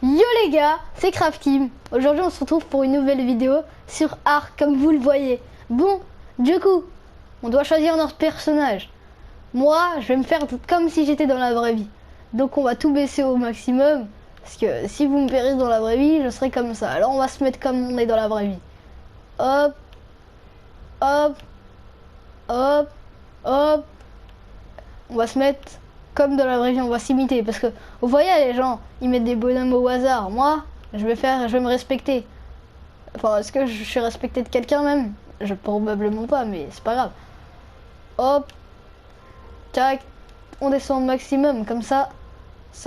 Yo les gars, c'est Craft Team. Aujourd'hui on se retrouve pour une nouvelle vidéo sur Ark comme vous le voyez. Bon, du coup, on doit choisir notre personnage. Moi, je vais me faire comme si j'étais dans la vraie vie. Donc on va tout baisser au maximum. Parce que si vous me verrez dans la vraie vie, je serai comme ça. Alors on va se mettre comme on est dans la vraie vie. Hop, hop, hop, hop. On va se mettre comme dans la vraie vie, on va s'imiter. Parce que vous voyez les gens, ils mettent des bonhommes au hasard. Moi, je vais me respecter. Enfin, est-ce que je suis respecté de quelqu'un même? Je probablement pas, mais c'est pas grave. Hop, tac, on descend au maximum, comme ça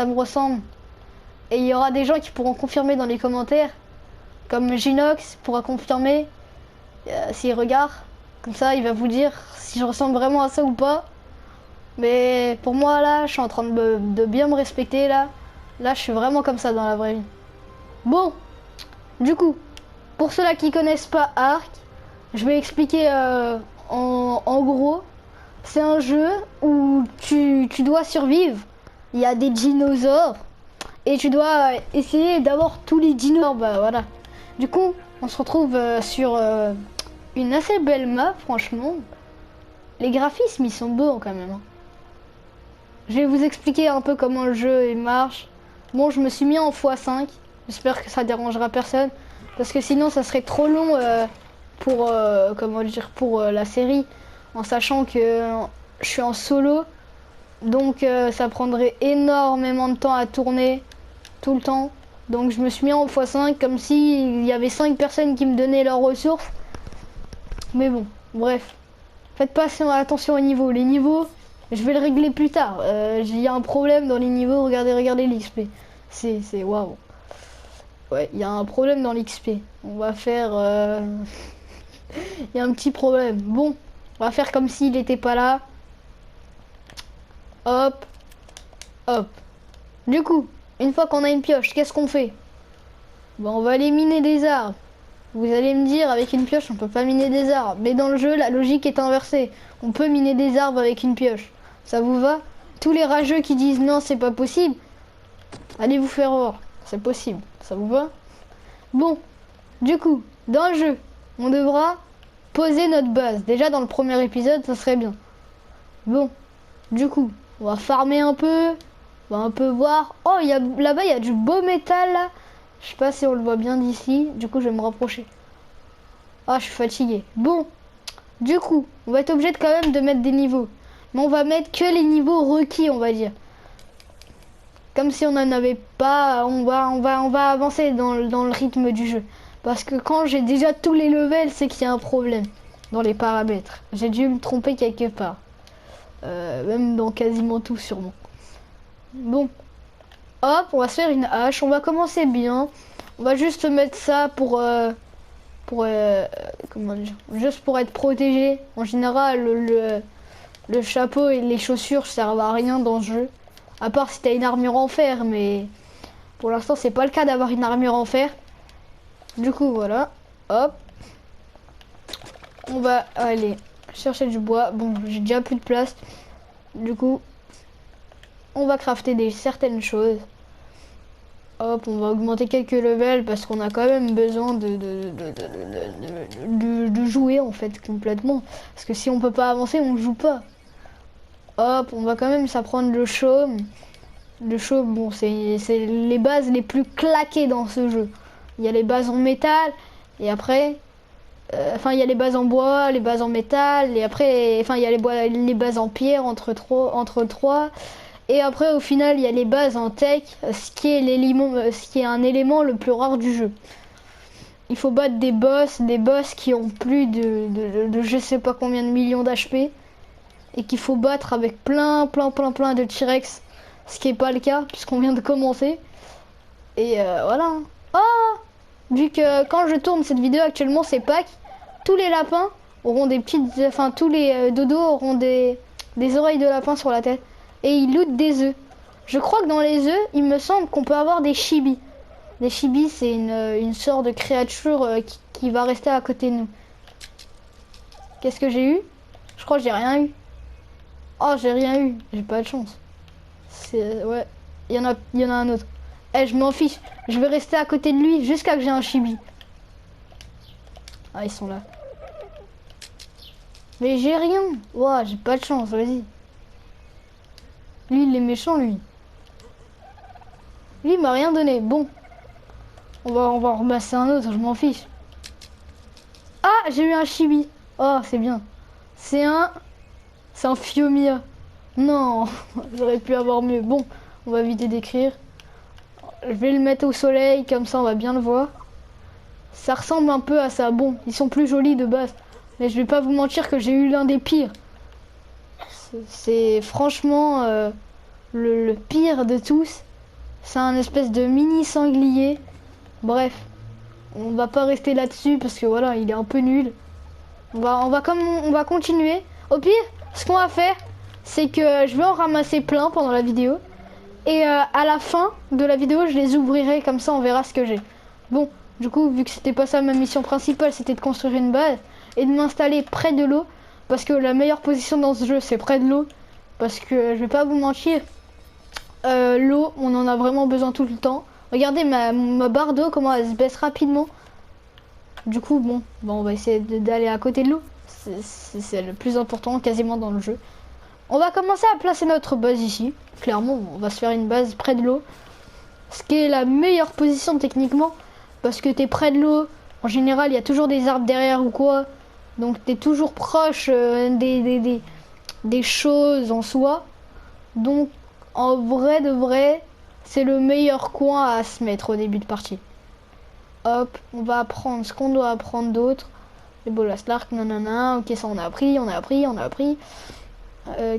me ressemble. Et il y aura des gens qui pourront confirmer dans les commentaires, comme Ginox pourra confirmer s'il regarde. Comme ça, il va vous dire si je ressemble vraiment à ça ou pas. Mais pour moi, là, je suis en train de bien me respecter, là. Là, je suis vraiment comme ça dans la vraie vie. Bon, du coup, pour ceux-là qui connaissent pas Ark, je vais expliquer en gros. C'est un jeu où tu dois survivre. Il y a des dinosaures. Et tu dois essayer d'avoir tous les dinosaures. Bah voilà. Du coup, on se retrouve sur une assez belle map, franchement. Les graphismes, ils sont beaux quand même. Hein. Je vais vous expliquer un peu comment le jeu marche. Bon, je me suis mis en x5. J'espère que ça dérangera personne. Parce que sinon, ça serait trop long pour, comment dire, pour la série. En sachant que je suis en solo. Donc, ça prendrait énormément de temps à tourner. Tout le temps. Donc, je me suis mis en x5 comme s'il y avait 5 personnes qui me donnaient leurs ressources. Mais bon, bref. Faites pas attention aux niveaux. Les niveaux... Je vais le régler plus tard. Il y a un problème dans les niveaux. Regardez l'XP. C'est waouh. Ouais, il y a un problème dans l'XP. On va faire... Il y a un petit problème. Bon, on va faire comme s'il n'était pas là. Hop. Hop. Du coup, une fois qu'on a une pioche, qu'est-ce qu'on fait? Bon, on va aller miner des arbres. Vous allez me dire, avec une pioche, on peut pas miner des arbres. Mais dans le jeu, la logique est inversée. On peut miner des arbres avec une pioche. Ça vous va? Tous les rageux qui disent non, c'est pas possible, allez vous faire voir. C'est possible. Ça vous va? Bon, du coup, dans le jeu, on devra poser notre base. Déjà, dans le premier épisode, ça serait bien. Bon, du coup, on va farmer un peu. On va un peu voir. Oh, là-bas, il y a du beau métal, là. Je sais pas si on le voit bien d'ici. Du coup, je vais me rapprocher. Ah, je suis fatigué. Bon, du coup, on va être obligé de quand même de mettre des niveaux. Mais on va mettre que les niveaux requis, on va dire. Comme si on n'en avait pas, on va avancer dans le rythme du jeu. Parce que quand j'ai déjà tous les levels, c'est qu'il y a un problème dans les paramètres. J'ai dû me tromper quelque part. Même dans quasiment tout, sûrement. Bon. Hop, on va se faire une hache. On va commencer bien. On va juste mettre ça pour comment dire, juste pour être protégé. En général, le chapeau et les chaussures servent à rien dans ce jeu. À part si t'as une armure en fer, mais pour l'instant c'est pas le cas d'avoir une armure en fer. Du coup voilà, hop. On va aller chercher du bois. Bon, j'ai déjà plus de place. Du coup, on va crafter certaines choses. Hop, on va augmenter quelques levels parce qu'on a quand même besoin de jouer en fait complètement. Parce que si on peut pas avancer, on joue pas. Hop, on va quand même s'apprendre le chaume. Le chaume, bon, c'est les bases les plus claquées dans ce jeu. Il y a les bases en métal, et après... Enfin, il y a les bases en bois, les bases en métal, et après... Enfin, il y a les bases en pierre, entre trois. Et après, au final, il y a les bases en tech, ce qui est un élément le plus rare du jeu. Il faut battre des boss qui ont plus de je sais pas combien de millions d'HP. Et qu'il faut battre avec plein de T-Rex, ce qui n'est pas le cas puisqu'on vient de commencer. Et voilà. Oh, vu que quand je tourne cette vidéo actuellement c'est Pâques, tous les lapins auront des petites, enfin tous les dodos auront des oreilles de lapin sur la tête et ils lootent des œufs. Je crois que dans les œufs, il me semble qu'on peut avoir des chibis. Les chibis, c'est une sorte de créature qui va rester à côté de nous. Qu'est-ce que j'ai eu? Je crois que j'ai rien eu. Oh, j'ai rien eu, j'ai pas de chance. Ouais, il y en a un autre. Eh, je m'en fiche. Je vais rester à côté de lui jusqu'à que j'ai un chibi. Ah, ils sont là. Mais j'ai rien. Ouah, j'ai pas de chance, vas-y. Lui, il est méchant, lui. Lui, il m'a rien donné. Bon. On va en ramasser un autre, je m'en fiche. Ah, j'ai eu un chibi. Oh, c'est bien. C'est un Fiomia. Non, j'aurais pu avoir mieux. Bon, on va éviter d'écrire. Je vais le mettre au soleil, comme ça on va bien le voir. Ça ressemble un peu à ça. Bon, ils sont plus jolis de base. Mais je vais pas vous mentir que j'ai eu l'un des pires. C'est franchement le pire de tous. C'est un espèce de mini sanglier. Bref, on va pas rester là-dessus parce que voilà, il est un peu nul. On va continuer. Au pire, ce qu'on va faire, c'est que je vais en ramasser plein pendant la vidéo. Et à la fin de la vidéo, je les ouvrirai, comme ça on verra ce que j'ai. Bon, du coup, vu que c'était pas ça ma mission principale, c'était de construire une base et de m'installer près de l'eau. Parce que la meilleure position dans ce jeu, c'est près de l'eau. Parce que je vais pas vous mentir, l'eau, on en a vraiment besoin tout le temps. Regardez ma barre d'eau, comment elle se baisse rapidement. Du coup, bon on va essayer d'aller à côté de l'eau. C'est le plus important quasiment dans le jeu. On va commencer à placer notre base ici. Clairement, on va se faire une base près de l'eau. Ce qui est la meilleure position techniquement. Parce que t'es près de l'eau. En général, il y a toujours des arbres derrière ou quoi. Donc t'es toujours proche des choses en soi. Donc en vrai de vrai, c'est le meilleur coin à se mettre au début de partie. Hop, on va apprendre ce qu'on doit apprendre d'autre. Les bolas l'arc, nanana. Ok, ça on a appris.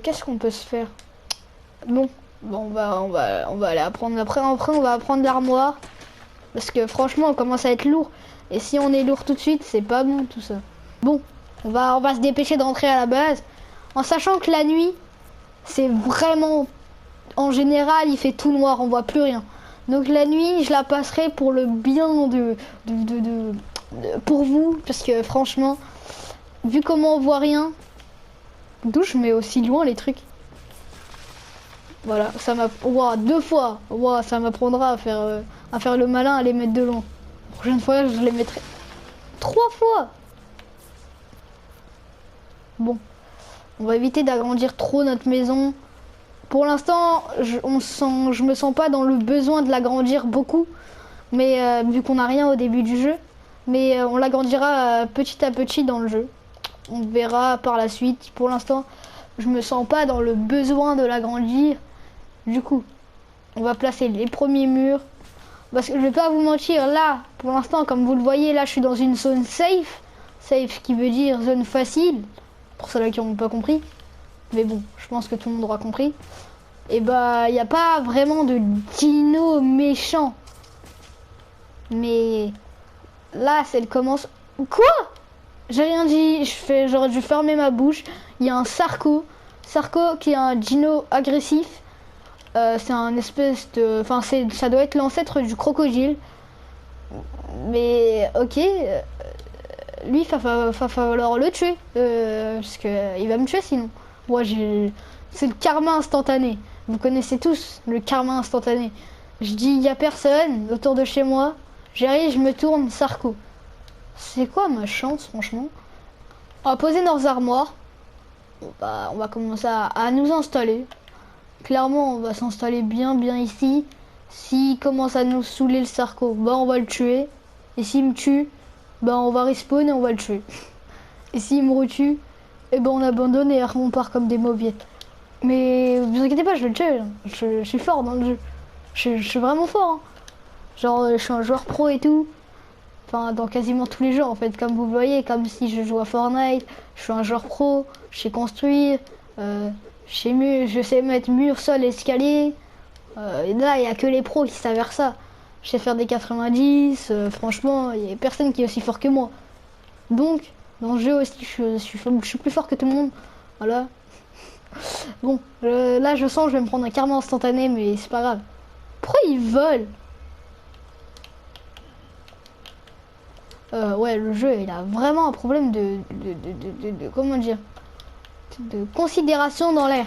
Qu'est-ce qu'on peut se faire? Bon, on va aller apprendre après. Après, on va apprendre l'armoire. Parce que franchement, on commence à être lourd. Et si on est lourd tout de suite, c'est pas bon tout ça. Bon, on va se dépêcher d'entrer à la base. En sachant que la nuit, c'est vraiment... En général, il fait tout noir, on voit plus rien. Donc la nuit, je la passerai pour le bien pour vous. Parce que franchement, vu comment on voit rien... D'où je mets aussi loin les trucs. Voilà, ça m'a... Wow, 2 fois. Wow, ça m'apprendra à faire le malin, à les mettre de loin. La prochaine fois, je les mettrai 3 fois. Bon, on va éviter d'agrandir trop notre maison. Pour l'instant, je me sens pas dans le besoin de l'agrandir beaucoup. Mais vu qu'on n'a rien au début du jeu. Mais on l'agrandira petit à petit dans le jeu. On verra par la suite. Pour l'instant, je me sens pas dans le besoin de l'agrandir. Du coup, on va placer les premiers murs. Parce que je vais pas vous mentir, là, pour l'instant, comme vous le voyez, là, je suis dans une zone safe. Safe qui veut dire zone facile. Pour ceux-là qui n'ont pas compris. Mais bon, je pense que tout le monde aura compris. Et bah, il n'y a pas vraiment de dino méchant. Mais là, c'est le commence. Quoi? J'ai rien dit, j'aurais dû fermer ma bouche. Il y a un Sarco. Sarco qui est un dino agressif. C'est un espèce de... Enfin, ça doit être l'ancêtre du crocodile. Mais, ok. Lui, il va falloir le tuer. Parce qu'il va me tuer sinon. Moi, c'est le karma instantané. Vous connaissez tous le karma instantané. Je dis, il n'y a personne autour de chez moi. J'arrive, je me tourne, Sarco. C'est quoi ma chance, franchement? On va poser nos armoires. On va commencer à nous installer. Clairement, on va s'installer bien ici. S'il commence à nous saouler le Sarco, bah on va le tuer. Et s'il me tue, bah on va respawn et on va le tuer. Et s'il me retue, et ben on abandonne et on part comme des mauviettes. Mais vous inquiétez pas, je vais le tuer. Je suis fort dans le jeu. Je suis vraiment fort. Hein. Genre, je suis un joueur pro et tout. Enfin, dans quasiment tous les jeux, en fait, comme vous voyez, comme si je joue à Fortnite, je suis un joueur pro, je sais construire, je sais mettre mur, sol, escalier. Et là, il n'y a que les pros qui savent faire ça. Je sais faire des 90, franchement, il n'y a personne qui est aussi fort que moi. Donc, dans le jeu aussi, je suis plus fort que tout le monde. Voilà. Bon, là, je sens que je vais me prendre un karma instantané, mais c'est pas grave. Pourquoi ils volent? Ouais, le jeu, il a vraiment un problème de comment dire, de considération dans l'air.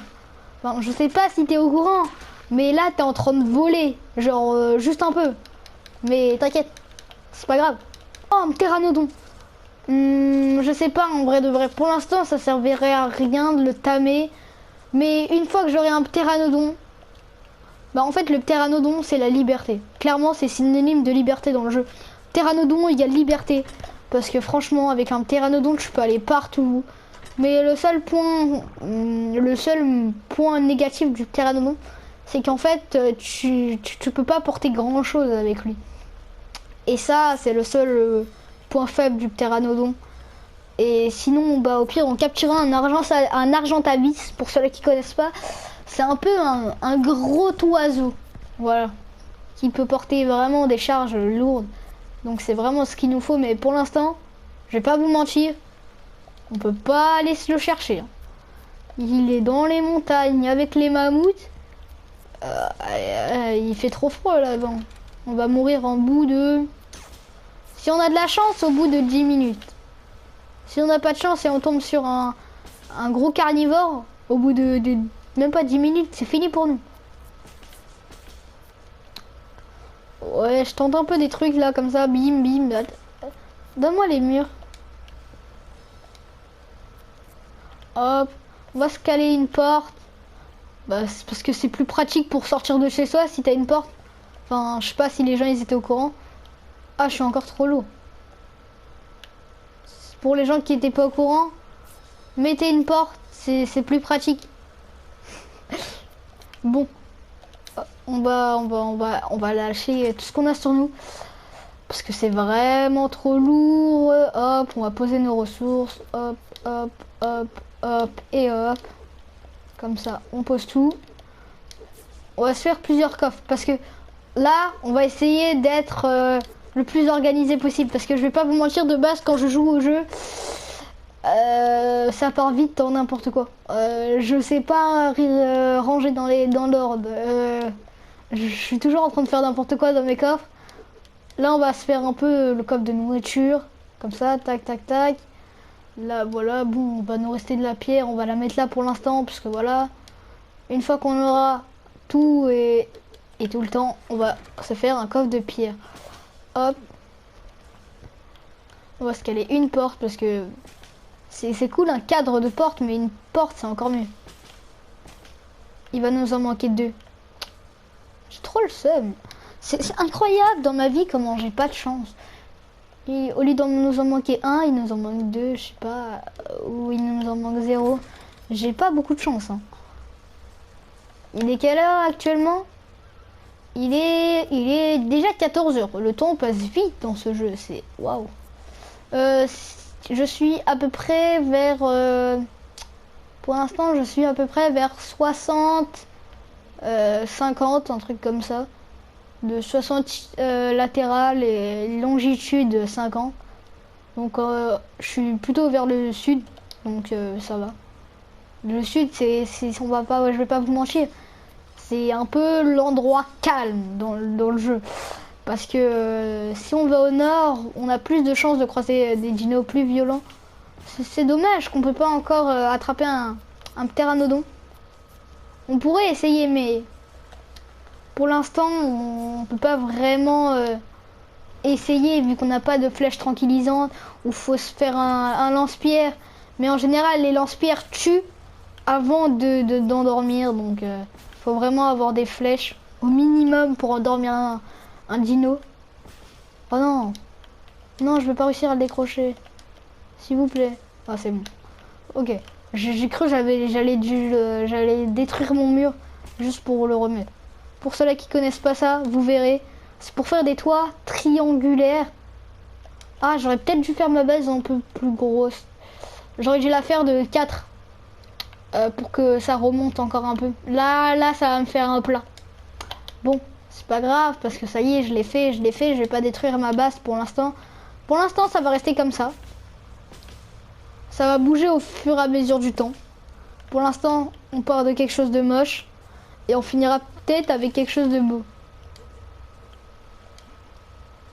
Enfin, je sais pas si t'es au courant, Mais là, t'es en train de voler. Genre, juste un peu. Mais t'inquiète, c'est pas grave. Oh, un pteranodon. Je sais pas, en vrai de vrai. Pour l'instant, ça servirait à rien de le tamer. Mais une fois que j'aurai un pteranodon, bah en fait, le pteranodon, c'est la liberté. Clairement, c'est synonyme de liberté dans le jeu. Pteranodon égale liberté. Parce que franchement, avec un pteranodon, tu peux aller partout. Mais le seul point négatif du pteranodon, c'est qu'en fait, tu peux pas porter grand chose avec lui. Et ça, c'est le seul point faible du pteranodon. Et sinon, bah au pire, on capturera un argentavis, pour ceux qui connaissent pas. C'est un peu un gros oiseau, voilà, qui peut porter vraiment des charges lourdes. Donc c'est vraiment ce qu'il nous faut, mais pour l'instant, je vais pas vous mentir, on peut pas aller se le chercher. Il est dans les montagnes avec les mammouths. Il fait trop froid là-bas. On va mourir en bout de... Si on a de la chance, au bout de 10 minutes. Si on n'a pas de chance et on tombe sur un gros carnivore, au bout de même pas 10 minutes, c'est fini pour nous. Ouais, je tente un peu des trucs là, comme ça, bim, bim. Donne-moi les murs. Hop, on va se caler une porte. Bah, c'est parce que c'est plus pratique pour sortir de chez soi si t'as une porte. Enfin, je sais pas si les gens ils étaient au courant. Ah, je suis encore trop lourd. Pour les gens qui étaient pas au courant, mettez une porte, c'est plus pratique. Bon, on va lâcher tout ce qu'on a sur nous parce que c'est vraiment trop lourd. Hop, on va poser nos ressources. Hop, hop, hop, hop et hop. Comme ça, on pose tout. On va se faire plusieurs coffres parce que là, on va essayer d'être le plus organisé possible parce que je vais pas vous mentir, de base quand je joue au jeu, ça part vite en n'importe quoi. Je sais pas ranger dans l'ordre. Je suis toujours en train de faire n'importe quoi dans mes coffres. Là, on va se faire un peu le coffre de nourriture, comme ça, tac, tac, tac. Là, voilà, bon, on va nous rester de la pierre, on va la mettre là pour l'instant, parce que voilà, une fois qu'on aura tout et tout le temps, on va se faire un coffre de pierre. Hop. On va se caler une porte, parce que c'est cool un cadre de porte, mais une porte, c'est encore mieux. Il va nous en manquer 2. J'ai trop le seum. C'est incroyable dans ma vie comment j'ai pas de chance. Et au lieu de nous en manquer 1, il nous en manque 2, je sais pas, ou il nous en manque 0. J'ai pas beaucoup de chance. Hein. Il est quelle heure actuellement? Il est déjà 14 h. Le temps passe vite dans ce jeu, c'est waouh. Je suis à peu près vers... pour l'instant, je suis à peu près vers 60, 50, un truc comme ça. De 60 latéral et longitude 50. Donc je suis plutôt vers le sud, donc ça va. Le sud, on va pas, je vais pas vous mentir, c'est un peu l'endroit calme dans le jeu. Parce que si on va au nord, on a plus de chances de croiser des dinos plus violents. C'est dommage qu'on peut pas encore attraper un pteranodon. On pourrait essayer, mais pour l'instant, on peut pas vraiment essayer vu qu'on n'a pas de flèche tranquillisante ou faut se faire un lance-pierre. Mais en général, les lance-pierres tuent avant d'endormir. Donc, faut vraiment avoir des flèches au minimum pour endormir un dino. Oh non, non, je vais pas réussir à le décrocher. S'il vous plaît. Ah, c'est bon. Ok. J'ai cru que j'allais détruire mon mur juste pour le remettre. Pour ceux-là qui connaissent pas ça, vous verrez. C'est pour faire des toits triangulaires. Ah, j'aurais peut-être dû faire ma base un peu plus grosse. J'aurais dû la faire de 4. Pour que ça remonte encore un peu. Là, ça va me faire un plat. Bon, c'est pas grave parce que ça y est, je l'ai fait. Je vais pas détruire ma base pour l'instant. Pour l'instant, ça va rester comme ça. Ça va bouger au fur et à mesure du temps. Pour l'instant, on part de quelque chose de moche. Et on finira peut-être avec quelque chose de beau.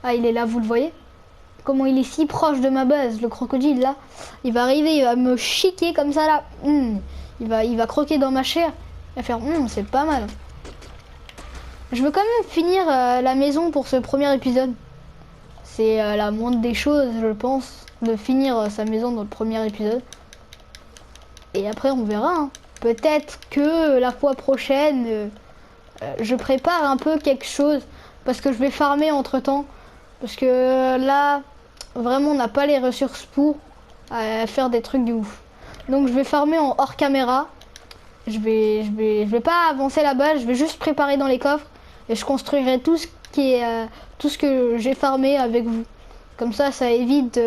Ah, il est là, vous le voyez? Comment il est si proche de ma base, le crocodile là. Il va arriver, il va me chiquer comme ça là. Il va croquer dans ma chair. Il va faire, c'est pas mal. Je veux quand même finir la maison pour ce premier épisode. C'est la moindre des choses, je pense, de finir sa maison dans le premier épisode. Et après, on verra. Hein. Peut-être que la fois prochaine, je prépare un peu quelque chose. Parce que je vais farmer entre-temps. Parce que là, vraiment, on n'a pas les ressources pour faire des trucs de ouf. Donc, je vais farmer en hors caméra. Je vais pas avancer là-bas. Je vais juste préparer dans les coffres. Et je construirai tout ce qui est... tout ce que j'ai farmé avec vous. Comme ça évite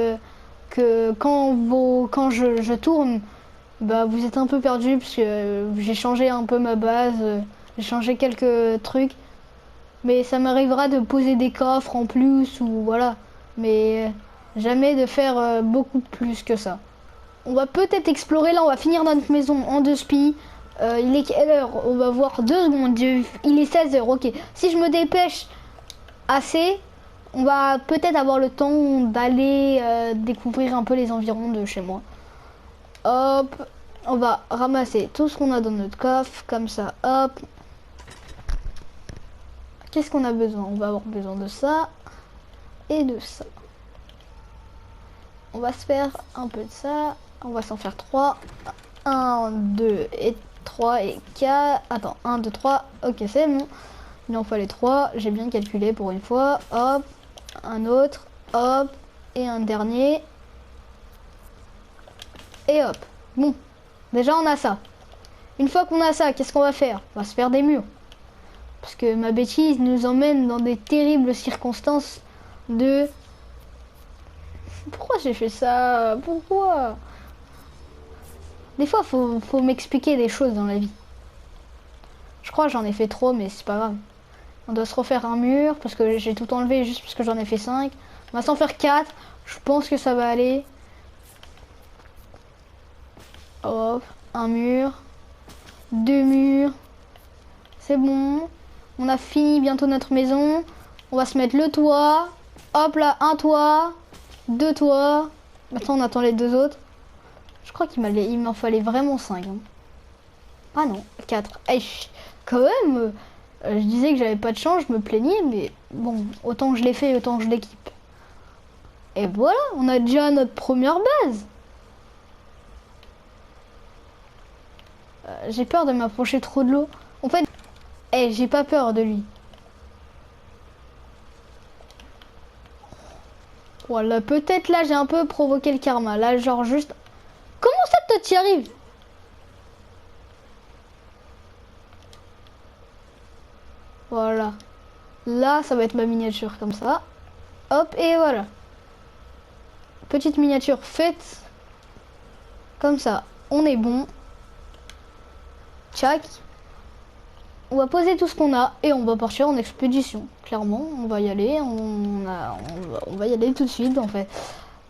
que quand je tourne, bah, vous êtes un peu perdu parce que j'ai changé un peu ma base, j'ai changé quelques trucs. Mais ça m'arrivera de poser des coffres en plus ou voilà. Mais jamais de faire beaucoup plus que ça. On va peut-être explorer là, on va finir notre maison en 2 spies. Il est quelle heure? On va voir 2 secondes. Il est 16 h, ok. Si je me dépêche assez, on va peut-être avoir le temps d'aller découvrir un peu les environs de chez moi. Hop, on va ramasser tout ce qu'on a dans notre coffre, comme ça, hop. Qu'est-ce qu'on a besoin? On va avoir besoin de ça et de ça. On va se faire un peu de ça. On va s'en faire 3. 1, 2 et 3 et 4. Attends, 1, 2, 3. Ok, c'est bon. Il en fallait 3. J'ai bien calculé pour une fois. Hop. Un autre. Hop. Et un dernier. Et hop. Bon. Déjà, on a ça. Une fois qu'on a ça, qu'est-ce qu'on va faire? On va se faire des murs. Parce que ma bêtise nous emmène dans des terribles circonstances de... Pourquoi j'ai fait ça? Pourquoi? Des fois, faut m'expliquer des choses dans la vie. Je crois que j'en ai fait trop, mais c'est pas grave. On doit se refaire un mur, parce que j'ai tout enlevé juste parce que j'en ai fait 5. On va s'en faire 4. Je pense que ça va aller. Hop, un mur. 2 murs. C'est bon. On a fini bientôt notre maison. On va se mettre le toit. Hop là, un toit. 2 toits. Maintenant, on attend les 2 autres. Je crois qu'il m'en fallait vraiment 5. Hein. Ah non, 4. Hey, quand même, je disais que j'avais pas de chance, je me plaignais, mais bon, autant que je l'ai fait, autant que je l'équipe. Et voilà, on a déjà notre première base. J'ai peur de m'approcher trop de l'eau. En fait, j'ai pas peur de lui. Voilà, peut-être là, j'ai un peu provoqué le karma. Là, genre juste... Comment ça, toi, t'y arrives? Voilà. Là, ça va être ma miniature comme ça. Hop, et voilà. Petite miniature faite. Comme ça. On est bon. Tchac. On va poser tout ce qu'on a et on va partir en expédition. Clairement, on va y aller. On va y aller tout de suite, en fait.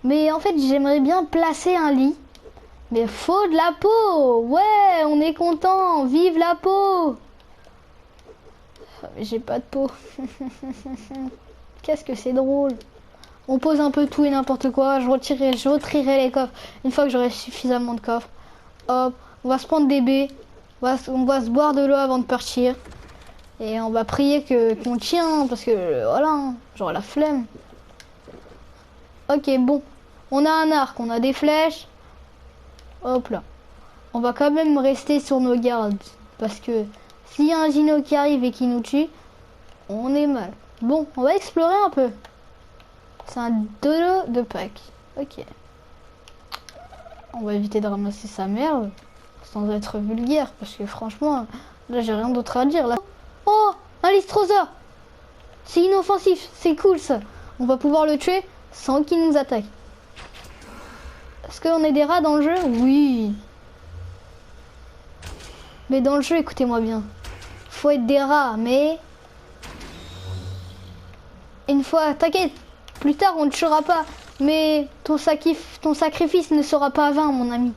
Mais en fait, j'aimerais bien placer un lit. Mais faut de la peau. Ouais, on est content. Vive la peau. Mais j'ai pas de peau. Qu'est-ce que c'est drôle. On pose un peu tout et n'importe quoi. Je retrierai les coffres une fois que j'aurai suffisamment de coffres. Hop, on va se prendre des baies. On va se boire de l'eau avant de partir. Et on va prier qu'on tient. Parce que voilà, j'aurai la flemme. Ok, bon. On a un arc, on a des flèches. Hop là. On va quand même rester sur nos gardes. Parce que s'il y a un Gino qui arrive et qui nous tue, on est mal. Bon, on va explorer un peu. C'est un dodo de Pâques. Ok. On va éviter de ramasser sa merde. Sans être vulgaire. Parce que franchement, là j'ai rien d'autre à dire. Là. Oh, un Lystrosaure. C'est inoffensif. C'est cool ça. On va pouvoir le tuer sans qu'il nous attaque. Est-ce qu'on est des rats dans le jeu? Oui. Mais dans le jeu, écoutez-moi bien. Faut être des rats, mais... Une fois, t'inquiète. Plus tard, on ne tuera pas. Mais ton sacrifice ne sera pas vain, mon ami.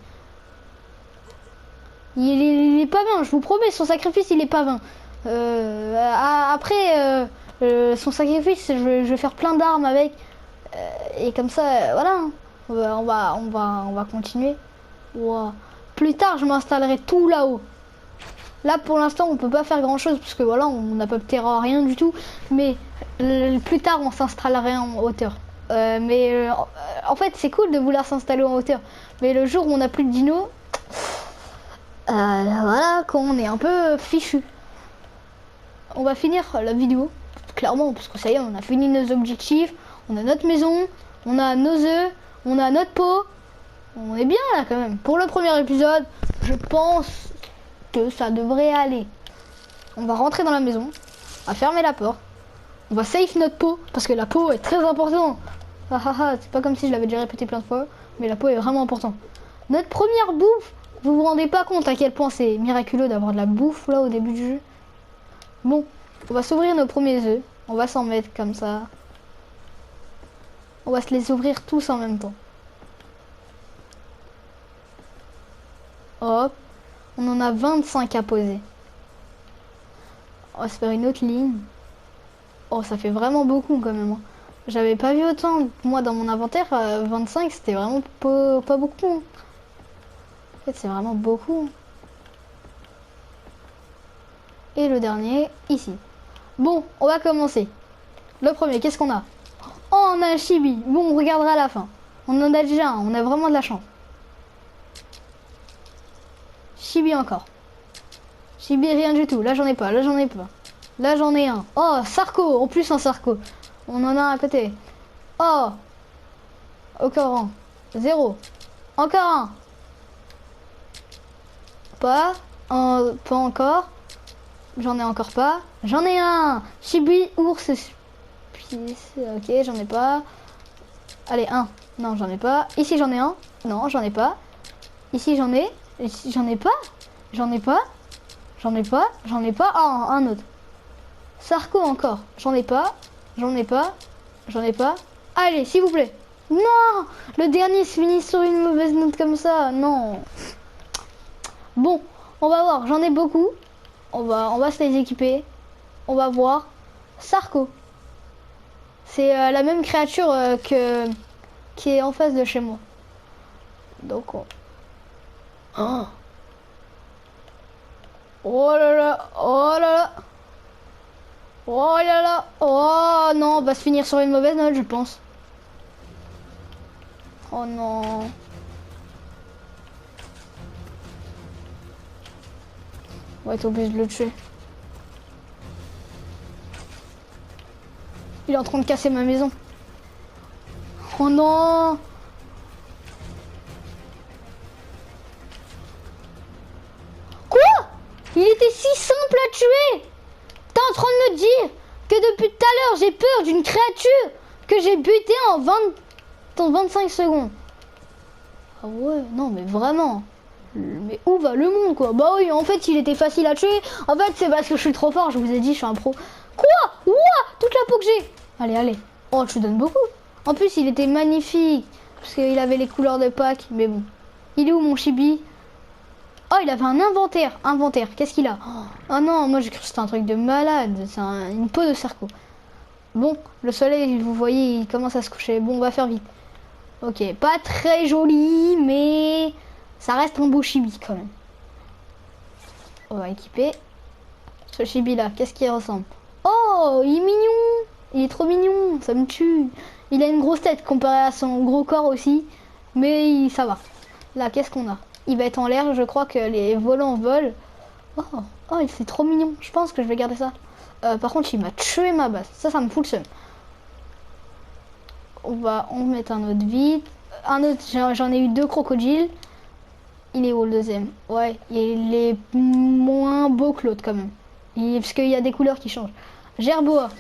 Il est pas vain, je vous promets. Son sacrifice, il est pas vain. Après, son sacrifice, je vais faire plein d'armes avec. Et comme ça, voilà. On va continuer. Wow. Plus tard, je m'installerai tout là-haut. Là pour l'instant on peut pas faire grand chose parce que voilà on n'a pas de terrain, rien du tout. Mais plus tard on s'installerait en hauteur. En fait c'est cool de vouloir s'installer en hauteur. Mais le jour où on n'a plus de dinos, voilà qu'on est un peu fichu. On va finir la vidéo clairement parce que ça y est on a fini nos objectifs. On a notre maison, on a nos œufs, on a notre peau. On est bien là quand même. Pour le premier épisode, je pense que ça devrait aller. On va rentrer dans la maison, on va fermer la porte, on va save notre peau, parce que la peau est très importante. C'est pas comme si je l'avais déjà répété plein de fois, mais la peau est vraiment importante. Notre première bouffe, vous vous rendez pas compte à quel point c'est miraculeux d'avoir de la bouffe là au début du jeu. Bon, on va s'ouvrir nos premiers œufs, on va s'en mettre comme ça. On va se les ouvrir tous en même temps. Hop, on en a 25 à poser. On va se faire une autre ligne. Oh, ça fait vraiment beaucoup quand même. J'avais pas vu autant. Moi, dans mon inventaire, 25, c'était vraiment pas beaucoup. En fait, c'est vraiment beaucoup. Et le dernier, ici. Bon, on va commencer. Le premier, qu'est-ce qu'on a? Oh, on a un chibi. Bon, on regardera à la fin. On en a déjà un, on a vraiment de la chance. Chibi encore. Chibi rien du tout. Là j'en ai pas. Là j'en ai pas. Là j'en ai un. Oh Sarko. En plus un Sarko. On en a un à côté. Oh. Encore un. 0. Encore un. Pas. Pas encore. J'en ai encore pas. J'en ai un. Chibi ours. Ok j'en ai pas. Allez un. Non j'en ai pas. Ici j'en ai un. Non j'en ai pas. Ici j'en ai. J'en ai pas. J'en ai pas. J'en ai pas. J'en ai pas. Ah, un autre. Sarko encore. J'en ai pas. J'en ai pas. J'en ai pas. Allez, s'il vous plaît. Non. Le dernier se finit sur une mauvaise note comme ça. Non. Bon, on va voir. J'en ai beaucoup. On va se les équiper. On va voir. Sarko. C'est la même créature qui est en face de chez moi. Donc on... Oh. Oh là là, oh là là, oh là là, oh non, on va se finir sur une mauvaise note, je pense. Oh non. On va être obligé de le tuer. Il est en train de casser ma maison. Oh non. Il était si simple à tuer. T'es en train de me dire que depuis tout à l'heure j'ai peur d'une créature que j'ai butée en 25 secondes. Ah ouais, non mais vraiment. Mais où va le monde quoi? Bah oui, en fait il était facile à tuer. En fait c'est parce que je suis trop fort, je vous ai dit, je suis un pro. Quoi? Ouah, toute la peau que j'ai. Allez, allez. Oh, je te donne beaucoup. En plus il était magnifique. Parce qu'il avait les couleurs de Pâques. Mais bon. Il est où mon chibi? Oh, il avait un inventaire. Inventaire, qu'est-ce qu'il a? Oh non, moi j'ai cru que c'était un truc de malade. C'est une peau de Sarko. Bon, le soleil, vous voyez, il commence à se coucher. Bon, on va faire vite. Ok, pas très joli, mais ça reste un beau chibi quand même. On va équiper ce chibi là. Qu'est-ce qu'il ressemble? Oh, il est mignon. Il est trop mignon, ça me tue. Il a une grosse tête comparé à son gros corps aussi. Mais ça va. Là, qu'est-ce qu'on a? Il va être en l'air, je crois que les volants volent. Oh, oh, c'est trop mignon. Je pense que je vais garder ça. Par contre, il m'a tué ma base. Ça me fout le seum. On va mettre un autre vide. Un autre, j'en ai eu 2 crocodiles. Il est où le deuxième? Ouais, il est moins beau que l'autre quand même. Parce qu'il y a des couleurs qui changent. Gerboa.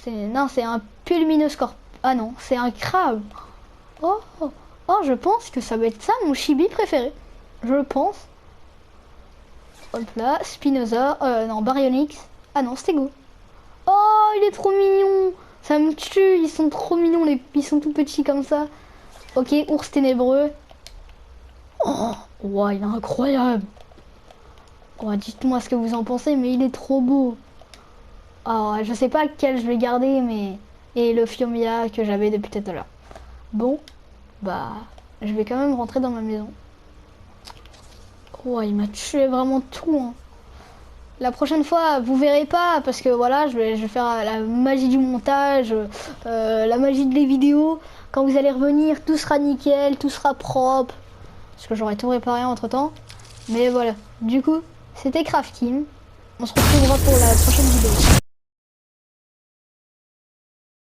Non, c'est un pulminoscorp. Ah non, c'est un crabe. Oh, oh, oh, je pense que ça va être ça mon chibi préféré. Je pense. Hop là, Spinoza. Non, Baryonyx. Ah non, Stego. Oh, il est trop mignon. Ça me tue, ils sont trop mignons. Ils sont tout petits comme ça. Ok, ours ténébreux. Oh, wow, il est incroyable. Oh, dites-moi ce que vous en pensez, mais il est trop beau. Alors, je sais pas lequel je vais garder, mais... Et le Fiomia que j'avais depuis tout à l'heure. Bon, bah... Je vais quand même rentrer dans ma maison. Oh, il m'a tué vraiment tout. Hein. La prochaine fois, vous verrez pas parce que voilà, je vais faire la magie du montage, la magie de les vidéos. Quand vous allez revenir, tout sera nickel, tout sera propre. Parce que j'aurai tout réparé entre temps. Mais voilà, du coup, c'était Craft Team. On se retrouvera pour la prochaine vidéo.